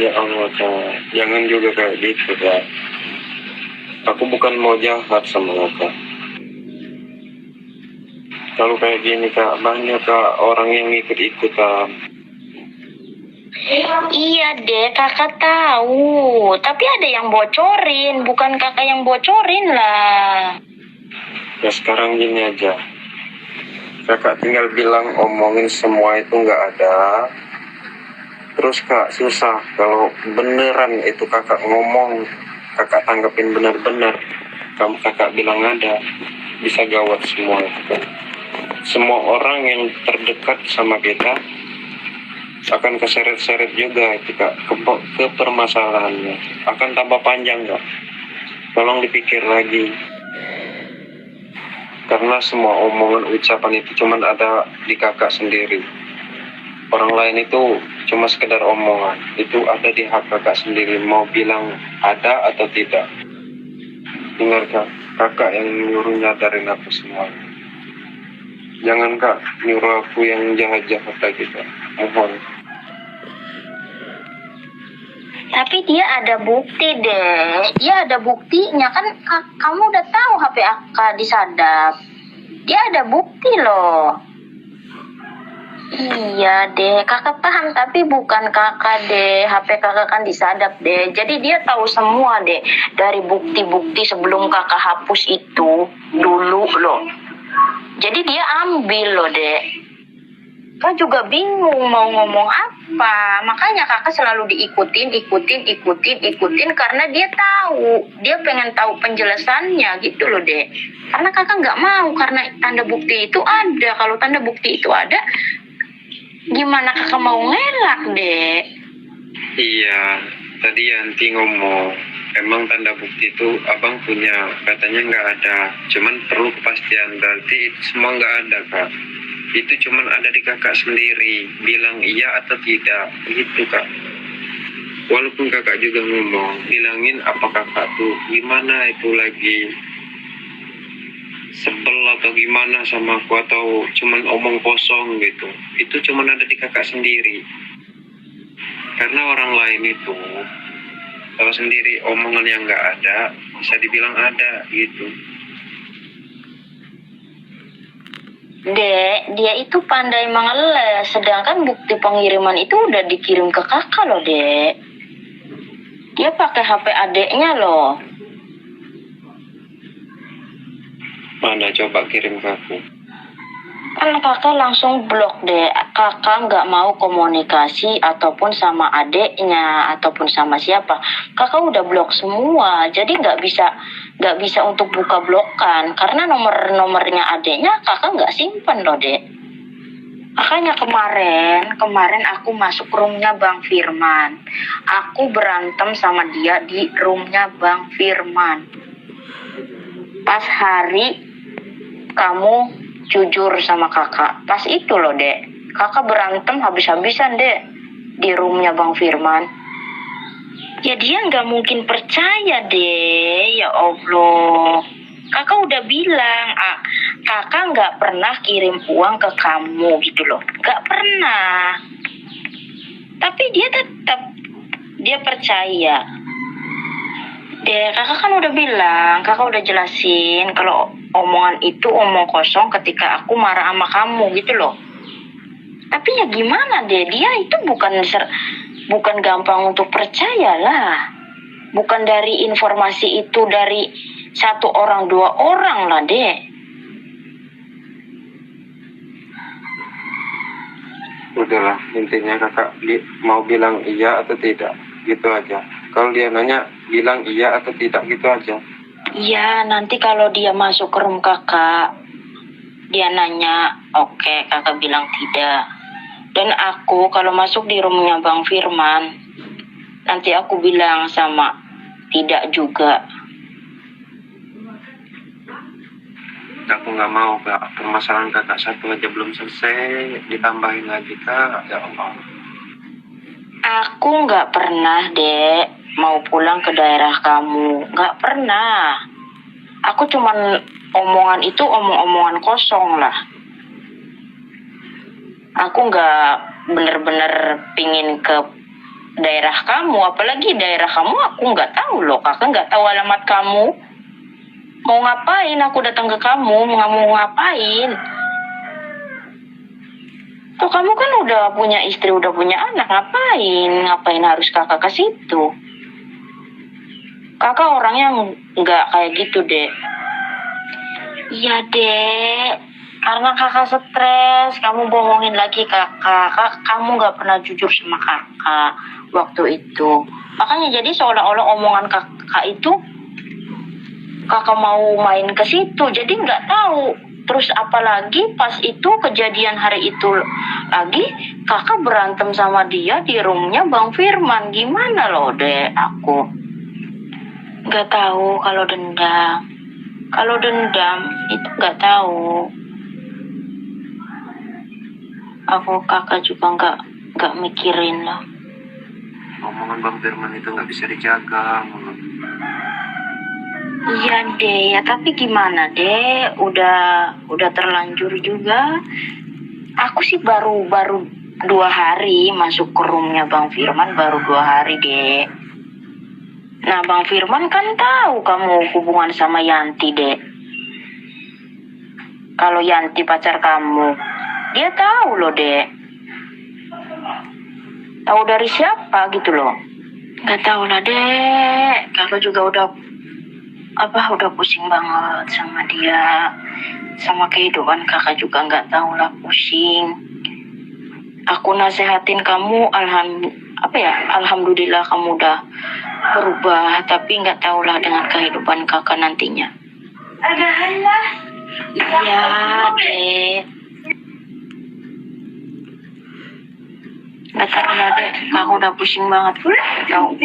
Ya Allah kak, jangan juga kayak gitu kak. Aku bukan mau jahat sama kakak. Kalau kayak gini kak, banyak kak orang yang ikut-ikutan. Iya deh, kakak tahu. Tapi ada yang bocorin, bukan kakak yang bocorin lah. Ya sekarang gini aja, kakak tinggal bilang omongin semua itu nggak ada. Terus kak susah kalau beneran itu kakak ngomong, kakak tanggapin benar-benar. Kamu kakak bilang ada, bisa gawat semua itu kan. Semua orang yang terdekat sama kita akan keseret-seret juga itu kak ke permasalahannya, akan tambah panjang kak. Tolong dipikir lagi, karena semua omongan ucapan itu cuma ada di kakak sendiri. Orang lain itu cuma sekedar omongan, itu ada di hak kakak sendiri mau bilang ada atau tidak. Dengar kak, kakak yang nyuruh nyadarin aku semua. Jangan kak nyuruh aku yang jahat-jahat lagi kak, mohon. Tapi dia ada bukti deh. Dia ada buktinya kan. Kamu udah tahu HP Aka disadap. Dia ada bukti loh. Iya deh, kakak paham, tapi bukan kakak deh. HP kakak kan disadap deh. Jadi dia tahu semua deh. Dari bukti-bukti sebelum kakak hapus itu dulu loh. Jadi dia ambil loh deh. Kakak juga bingung mau ngomong apa. Makanya kakak selalu ikutin karena dia tahu. Dia pengen tahu penjelasannya gitu loh deh. Karena kakak nggak mau, karena tanda bukti itu ada. Kalau tanda bukti itu ada, gimana kakak mau ngelak deh? Iya, tadi Yanti ngomong, emang tanda bukti itu abang punya, katanya nggak ada, cuman perlu kepastian, berarti itu semua nggak ada kak. Itu cuman ada di kakak sendiri, bilang iya atau tidak, gitu kak. Walaupun kakak juga ngomong, bilangin apa kakak tuh, gimana itu lagi sebel atau gimana sama aku, atau cuman omong kosong gitu. Itu cuman ada di kakak sendiri. Karena orang lain itu kalau sendiri omongan yang nggak ada bisa dibilang ada gitu. Dek, dia itu pandai mengeles, sedangkan bukti pengiriman itu udah dikirim ke kakak loh, Dek. Dia pakai HP adeknya loh. Mana coba kirim ke aku. Kan kakak langsung blok deh. Kakak nggak mau komunikasi ataupun sama adeknya ataupun sama siapa. Kakak udah blok semua, jadi nggak bisa untuk buka blokan karena nomornya adeknya kakak nggak simpen loh dek. Makanya kemarin aku masuk roomnya Bang Firman. Aku berantem sama dia di roomnya Bang Firman. Pas hari kamu jujur sama kakak, pas itu loh dek, kakak berantem habis-habisan dek di roomnya Bang Firman. Ya dia nggak mungkin percaya deh, ya Allah. Kakak udah bilang, kakak nggak pernah kirim uang ke kamu gitu loh, nggak pernah. Tapi dia tetap dia percaya. Dek, kakak kan udah bilang, kakak udah jelasin kalau omongan itu omong kosong ketika aku marah sama kamu gitu loh. Tapi ya gimana deh, dia itu bukan gampang untuk percaya lah. Bukan dari informasi itu dari satu orang dua orang lah deh. Udahlah, intinya kakak mau bilang iya atau tidak, gitu aja. Kalau dia nanya, bilang iya atau tidak, gitu aja. Iya, nanti kalau dia masuk ke room kakak, dia nanya, oke, kakak bilang tidak. Dan aku kalau masuk di roomnya Bang Firman, nanti aku bilang sama tidak juga. Aku nggak mau kak, permasalahan kakak satu aja belum selesai, ditambahin lagi kak, ya Allah. Aku nggak pernah dek mau pulang ke daerah kamu, nggak pernah. Aku cuman omongan itu omong-omongan kosong lah. Aku nggak bener-bener pingin ke daerah kamu, apalagi daerah kamu aku nggak tahu loh. Kakak nggak tahu alamat kamu. Mau ngapain aku datang ke kamu? Mau ngapain? Tuh kamu kan udah punya istri, udah punya anak. Ngapain harus kakak ke situ? Kakak orangnya nggak kayak gitu, Dek. Iya, Dek. Karena kakak stres, kamu bohongin lagi kakak. Kamu nggak pernah jujur sama kakak waktu itu. Makanya jadi seolah-olah omongan kakak itu kakak mau main ke situ, jadi nggak tahu. Terus apalagi pas itu kejadian hari itu lagi kakak berantem sama dia di roomnya Bang Firman. Gimana loh, Dek? Aku nggak tahu kalau dendam. Kalau dendam itu nggak tahu. Aku kakak juga nggak mikirin lah. Omongan Bang Firman itu nggak bisa dijaga. Iya, Dek, ya tapi gimana, Dek? Udah terlanjur juga. Aku sih baru 2 hari masuk ke roomnya Bang Firman, baru 2 hari, Dek. Nah, Bang Firman kan tahu kamu hubungan sama Yanti, Dek. Kalau Yanti pacar kamu, dia tahu loh, Dek. Tahu dari siapa gitu loh. Gak tahu lah, Dek. Kakak juga udah pusing banget sama dia, sama kehidupan kakak juga nggak tahu lah, pusing. Aku nasehatin kamu, alhamdulillah kamu udah berubah, tapi nggak tahu lah dengan kehidupan kakak nantinya. Iya, Dek. Nggak tahu lah, Dek. Kakak udah pusing banget. Tahu.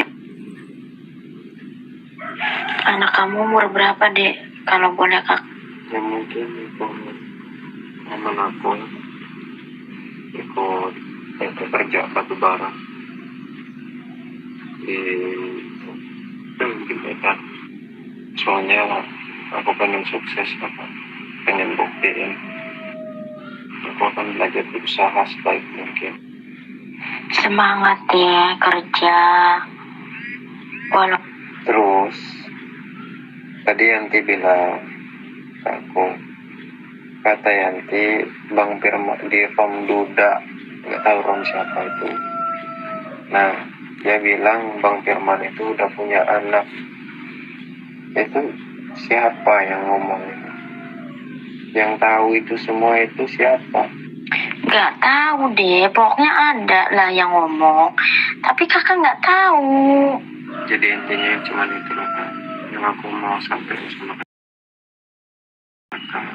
Anak kamu umur berapa, Dek? Kalau boleh kak. Ya mungkin teman aku ikut kerja batu bara di Medan. Soalnya aku pengen sukses, pengen buktiin aku akan belajar berusaha sebaik mungkin. Semangat ya kerja. Walau Terus tadi Yanti bilang ke aku, kata Yanti Bang Firman di Rom Duda, nggak tahu Rom siapa itu. Nah, dia bilang Bang Firman itu udah punya anak. Itu siapa yang ngomong? Yang tahu itu semua itu siapa? nggak tahu, deh, pokoknya ada lah yang ngomong, tapi kakak nggak tahu. Jadi intinya cuma itu lah, Kak, yang aku mau sampaikan sama kakak.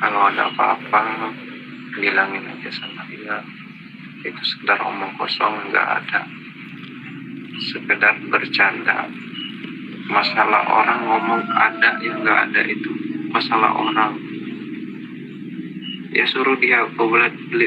Kalau ada apa-apa bilangin aja sama dia. Itu sekedar omong kosong, nggak ada, sekedar bercanda. Masalah orang ngomong ada yang nggak ada, itu masalah orang. Ya suruh dia, aku beli